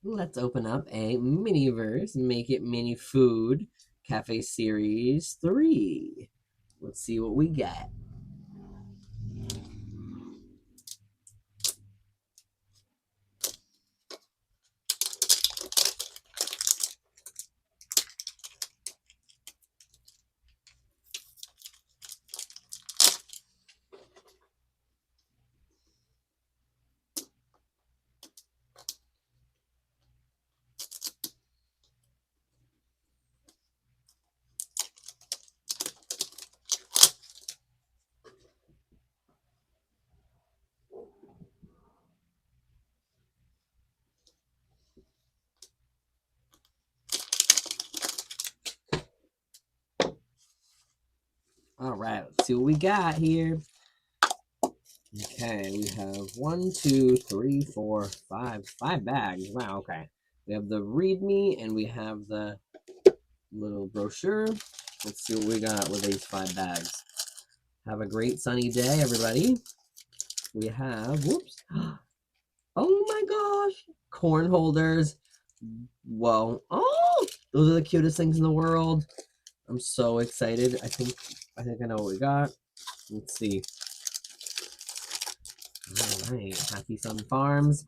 Let's open up a Miniverse Make It Mini Food Cafe Series 3. Let's see what we get. All right, let's see what we got here. Okay, we have one, two, three, four, five bags. Wow, okay. We have the README and we have the little brochure. Let's see what we got with these 5 bags. Have a great sunny day, everybody. We have, whoops. Oh my gosh, corn holders. Whoa. Oh, those are the cutest things in the world. I'm so excited. I think I know what we got. Let's see. All right, Happy Sun Farms.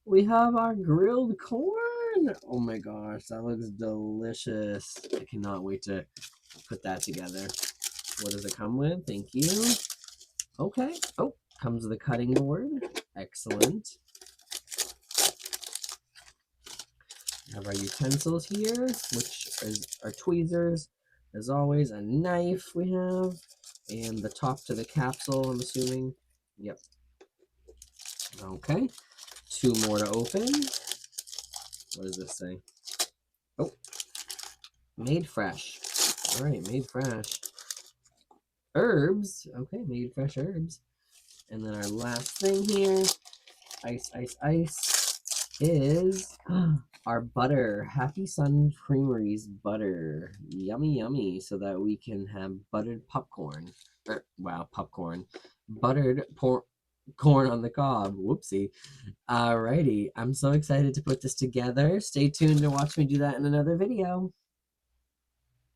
We have our grilled corn. Oh my gosh, that looks delicious. I cannot wait to put that together. What does it come with? Thank you. Okay. Oh, comes with a cutting board. Excellent. We have our utensils here, which are tweezers. As always, a knife we have, and the top to the capsule, I'm assuming. Yep. Okay. 2 more to open. What does this say? Oh, made fresh. All right, made fresh. Herbs. Okay, made fresh herbs. And then our last thing here, ice, is our butter. Happy Sun Creamery's butter. Yummy, yummy. So that we can have buttered popcorn. Wow, popcorn. Buttered corn on the cob. Whoopsie. Alrighty. I'm so excited to put this together. Stay tuned to watch me do that in another video.